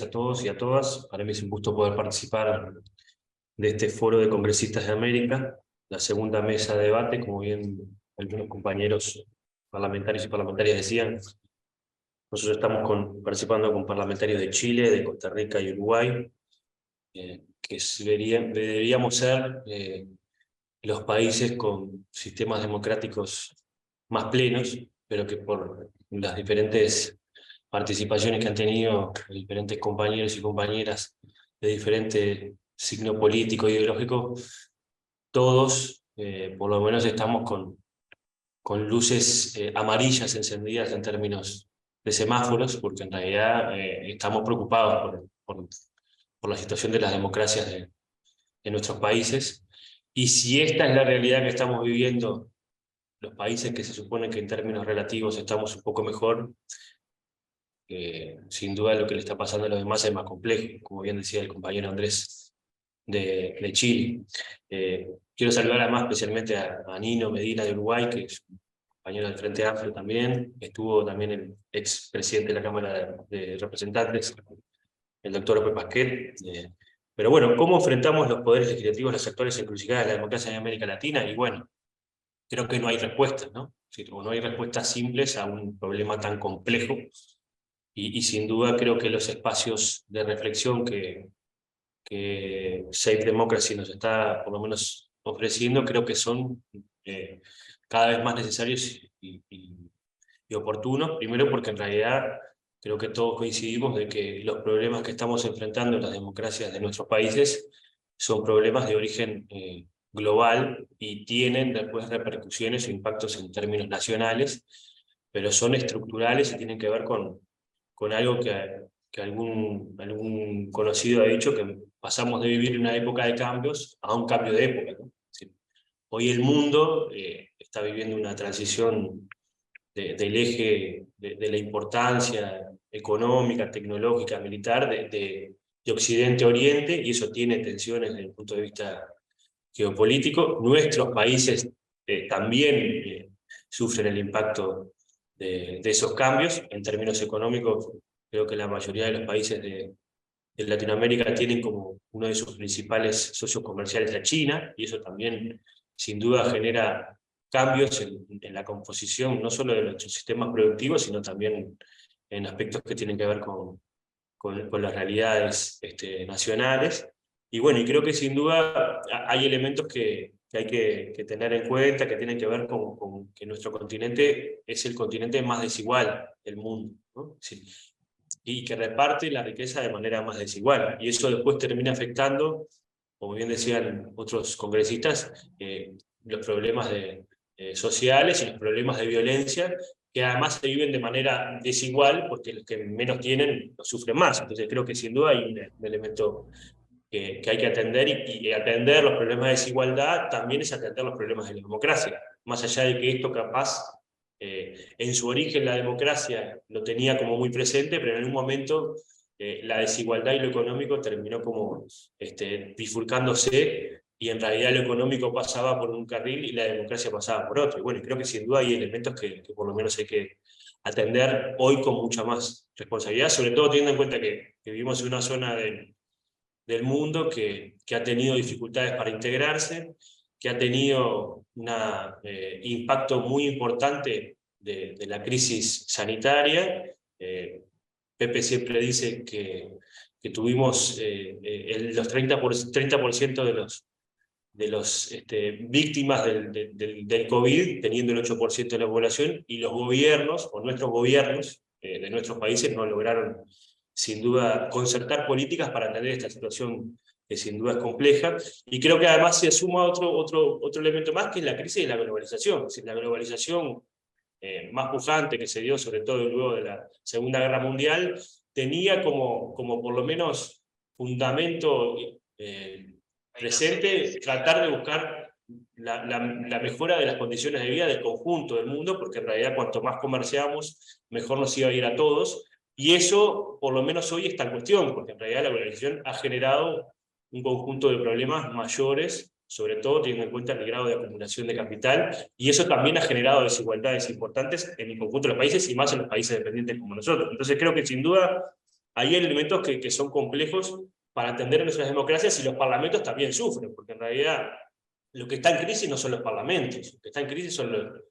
a todos y a todas. Para mí es un gusto poder participar de este Foro de Congresistas de América, la segunda mesa de debate, como bien algunos compañeros parlamentarios y parlamentarias decían. Nosotros estamos participando con parlamentarios de Chile, de Costa Rica y Uruguay, deberíamos ser los países con sistemas democráticos más plenos, pero que por las diferentes participaciones que han tenido diferentes compañeros y compañeras de diferente signo político e ideológico, todos por lo menos estamos con luces amarillas encendidas en términos de semáforos, porque en realidad estamos preocupados por la situación de las democracias de nuestros países. Y si esta es la realidad que estamos viviendo, los países que se supone que en términos relativos estamos un poco mejor, sin duda lo que le está pasando a los demás es más complejo, como bien decía el compañero Andrés de Chile. Quiero saludar además especialmente a Nino Medina de Uruguay, que es compañero del Frente Amplio también, estuvo también el ex presidente de la Cámara de Representantes, el doctor López Pasquel. Pero bueno, ¿cómo enfrentamos los poderes legislativos, las actuales encrucijadas de la democracia en América Latina? Y bueno, creo que no hay respuestas, ¿no? O no hay respuestas simples a un problema tan complejo, y sin duda creo que los espacios de reflexión que Safe Democracy nos está por lo menos ofreciendo, creo que son cada vez más necesarios y oportunos. Primero porque en realidad creo que todos coincidimos de que los problemas que estamos enfrentando en las democracias de nuestros países son problemas de origen global y tienen después repercusiones o impactos en términos nacionales, pero son estructurales y tienen que ver con algo que algún conocido ha dicho, que pasamos de vivir una época de cambios a un cambio de época, ¿no? Sí. Hoy el mundo está viviendo una transición del eje de la importancia económica, tecnológica, militar de Occidente a Oriente, y eso tiene tensiones desde el punto de vista geopolítico. Nuestros países también sufren el impacto de esos cambios. En términos económicos, creo que la mayoría de los países de Latinoamérica tienen como uno de sus principales socios comerciales a China, y eso también sin duda genera cambios en la composición no solo de nuestros sistemas productivos, sino también en aspectos que tienen que ver con las realidades nacionales. Y bueno, y creo que sin duda hay elementos que hay que tener en cuenta, que tienen que ver con que nuestro continente es el continente más desigual del mundo, ¿no? Sí, y que reparte la riqueza de manera más desigual. Y eso después termina afectando, como bien decían otros congresistas, los problemas sociales y los problemas de violencia, que además se viven de manera desigual, porque los que menos tienen los sufren más. Entonces creo que sin duda hay un elemento que hay que atender, y atender los problemas de desigualdad también es atender los problemas de la democracia. Más allá de que esto capaz, en su origen la democracia lo tenía como muy presente, pero en un momento la desigualdad y lo económico terminó como bifurcándose, y en realidad lo económico pasaba por un carril y la democracia pasaba por otro. Y bueno, creo que sin duda hay elementos que por lo menos hay que atender hoy con mucha más responsabilidad, sobre todo teniendo en cuenta que vivimos en una zona del mundo que ha tenido dificultades para integrarse, que ha tenido un impacto muy importante de la crisis sanitaria. Pepe siempre dice que tuvimos los 30% de los víctimas del COVID, teniendo el 8% de la población, y los gobiernos, o nuestros gobiernos de nuestros países, no lograron sin duda concertar políticas para atender esta situación que sin duda es compleja. Y creo que además se suma otro elemento más, que es la crisis de la globalización. Es decir, la globalización más pujante que se dio sobre todo luego de la Segunda Guerra Mundial, tenía como por lo menos fundamento presente tratar de buscar la mejora de las condiciones de vida del conjunto del mundo, porque en realidad cuanto más comerciamos, mejor nos iba a ir a todos. Y eso, por lo menos hoy, está en cuestión, porque en realidad la globalización ha generado un conjunto de problemas mayores, sobre todo teniendo en cuenta el grado de acumulación de capital, y eso también ha generado desigualdades importantes en el conjunto de los países, y más en los países dependientes como nosotros. Entonces creo que sin duda ahí hay elementos que son complejos para entender nuestras democracias, y los parlamentos también sufren, porque en realidad lo que está en crisis no son los parlamentos, lo que está en crisis son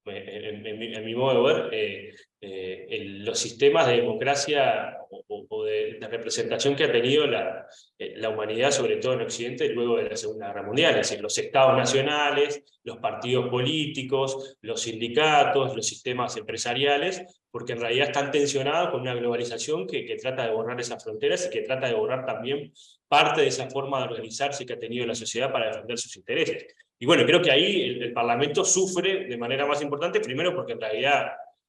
en mi modo de ver, los sistemas de democracia o de representación que ha tenido la humanidad, sobre todo en Occidente, luego de la Segunda Guerra Mundial, es decir, los estados nacionales, los partidos políticos, los sindicatos, los sistemas empresariales, porque en realidad están tensionados con una globalización que trata de borrar esas fronteras y que trata de borrar también parte de esa forma de organizarse que ha tenido la sociedad para defender sus intereses. Y bueno, creo que ahí el Parlamento sufre de manera más importante, primero porque en realidad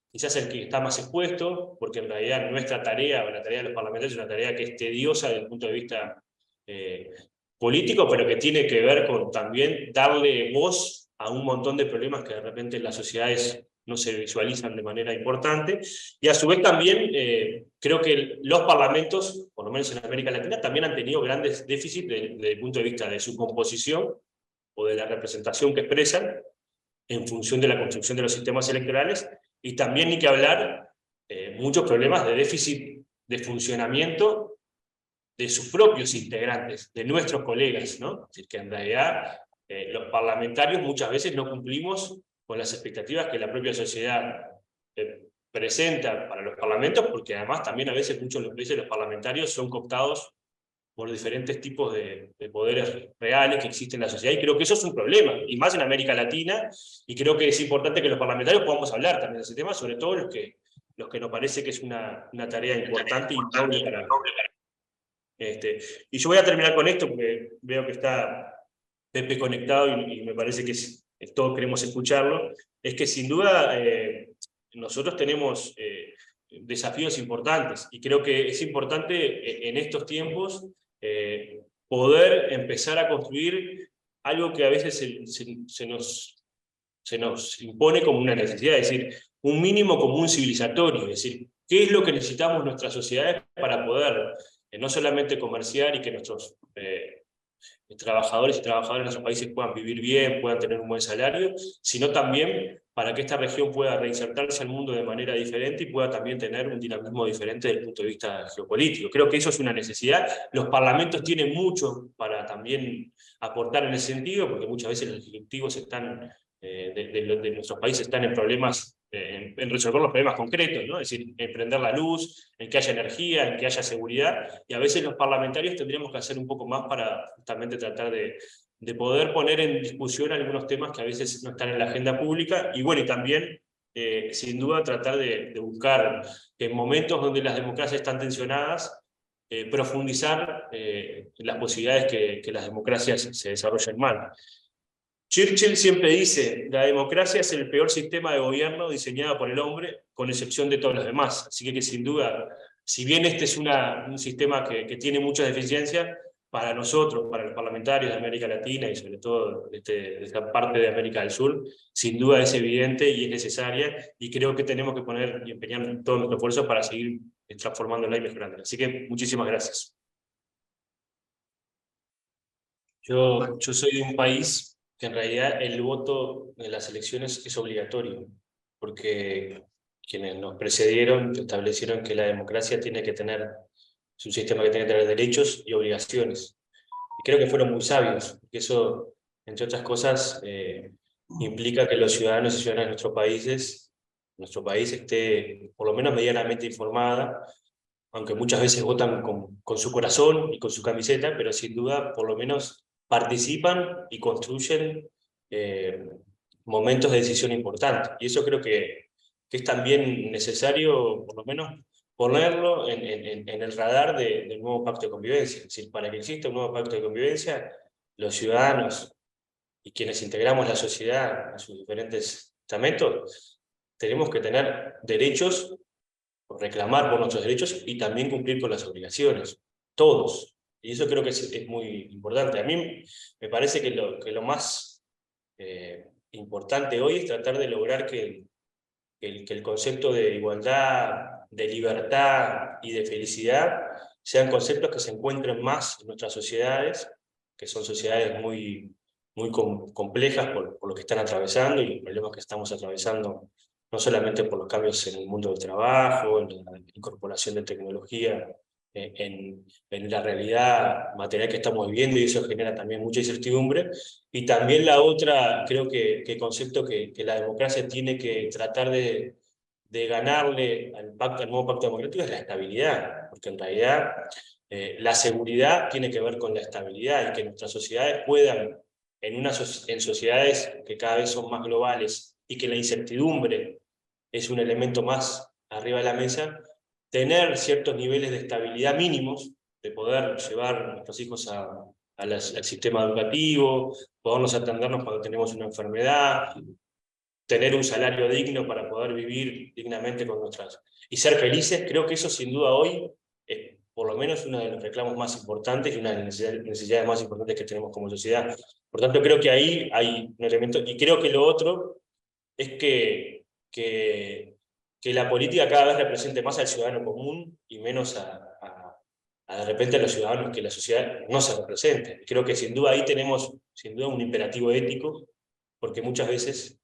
quizás el que está más expuesto, porque en realidad nuestra tarea, o la tarea de los parlamentarios, es una tarea que es tediosa desde el punto de vista político, pero que tiene que ver con también darle voz a un montón de problemas que de repente en las sociedades no se visualizan de manera importante, y a su vez también creo que los parlamentos, por lo menos en América Latina, también han tenido grandes déficits desde el punto de vista de su composición, o de la representación que expresan, en función de la construcción de los sistemas electorales, y también ni que hablar muchos problemas de déficit de funcionamiento de sus propios integrantes, de nuestros colegas, ¿no? Es decir, que en realidad los parlamentarios muchas veces no cumplimos con las expectativas que la propia sociedad presenta para los parlamentos, porque además también a veces muchos veces los parlamentarios son cooptados por diferentes tipos de poderes reales que existen en la sociedad, y creo que eso es un problema, y más en América Latina, y creo que es importante que los parlamentarios podamos hablar también de ese tema, sobre todo los que nos parece que es una tarea importante y noble para... y yo voy a terminar con esto, porque veo que está Pepe conectado, y me parece que todos queremos escucharlo, es que sin duda nosotros tenemos desafíos importantes, y creo que es importante en estos tiempos poder empezar a construir algo que a veces se nos impone como una necesidad, es decir, un mínimo común civilizatorio, es decir, ¿qué es lo que necesitamos nuestras sociedades para poder no solamente comerciar y que nuestros trabajadores y trabajadoras en nuestros países puedan vivir bien, puedan tener un buen salario, sino también para que esta región pueda reinsertarse al mundo de manera diferente y pueda también tener un dinamismo diferente desde el punto de vista geopolítico? Creo que eso es una necesidad. Los parlamentos tienen mucho para también aportar en ese sentido, porque muchas veces los ejecutivos están, de nuestros países están en problemas, en resolver los problemas concretos, ¿no? Es decir, en prender la luz, en que haya energía, en que haya seguridad, y a veces los parlamentarios tendríamos que hacer un poco más para justamente tratar de poder poner en discusión algunos temas que a veces no están en la agenda pública, y bueno, y también, sin duda, tratar de buscar que en momentos donde las democracias están tensionadas, profundizar las posibilidades que las democracias se desarrollen mal. Churchill siempre dice, la democracia es el peor sistema de gobierno diseñado por el hombre, con excepción de todos los demás. Así que sin duda, si bien este es un sistema que tiene muchas deficiencias, para nosotros, para los parlamentarios de América Latina y sobre todo de esta parte de América del Sur, sin duda es evidente y es necesaria, y creo que tenemos que poner y empeñar todo nuestro esfuerzo para seguir transformándola y mejorándola. Así que muchísimas gracias. Yo soy de un país que en realidad el voto en las elecciones es obligatorio, porque quienes nos precedieron establecieron que la democracia tiene que tener, es un sistema que tiene que tener derechos y obligaciones. Y creo que fueron muy sabios, porque eso, entre otras cosas, implica que los ciudadanos y ciudadanas de nuestro país esté por lo menos medianamente informada, aunque muchas veces votan con su corazón y con su camiseta, pero sin duda por lo menos participan y construyen momentos de decisión importantes. Y eso creo que es también necesario, por lo menos, ponerlo en el radar del nuevo pacto de convivencia. Es decir, para que exista un nuevo pacto de convivencia, los ciudadanos y quienes integramos la sociedad en sus diferentes estamentos, tenemos que tener derechos, reclamar por nuestros derechos y también cumplir con las obligaciones, todos. Y eso creo que es muy importante. A mí me parece que lo más importante hoy es tratar de lograr que el concepto de igualdad, de libertad y de felicidad sean conceptos que se encuentren más en nuestras sociedades, que son sociedades muy complejas por lo que están atravesando y los problemas que estamos atravesando no solamente por los cambios en el mundo del trabajo, en la incorporación de tecnología, en la realidad material que estamos viviendo, y eso genera también mucha incertidumbre. Y también la otra, creo que concepto que la democracia tiene que tratar de ganarle al nuevo pacto democrático es la estabilidad, porque en realidad la seguridad tiene que ver con la estabilidad, y que nuestras sociedades puedan, en sociedades que cada vez son más globales y que la incertidumbre es un elemento más arriba de la mesa, tener ciertos niveles de estabilidad mínimos, de poder llevar a nuestros hijos al sistema educativo, podernos atendernos cuando tenemos una enfermedad, tener un salario digno para poder vivir dignamente con nuestras... y ser felices. Creo que eso sin duda hoy es por lo menos uno de los reclamos más importantes y una de las necesidades más importantes que tenemos como sociedad. Por tanto, creo que ahí hay un elemento, y creo que lo otro es que la política cada vez represente más al ciudadano común y menos a de repente a los ciudadanos que la sociedad no se represente. Creo que sin duda ahí tenemos sin duda un imperativo ético, porque muchas veces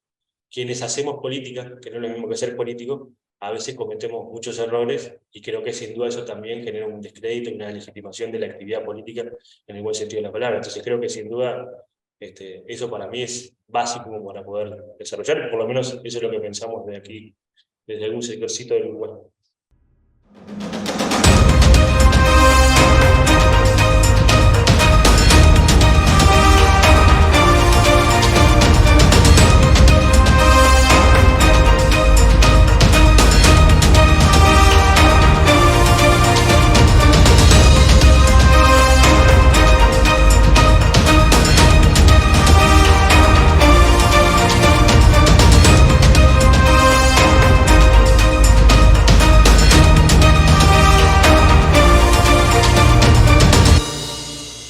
quienes hacemos política, que no es lo mismo que ser político, a veces cometemos muchos errores, y creo que sin duda eso también genera un descrédito y una legitimación de la actividad política en el buen sentido de la palabra. Entonces creo que sin duda eso para mí es básico como para poder desarrollar, por lo menos eso es lo que pensamos de aquí, desde algún sectorcito del Uruguay.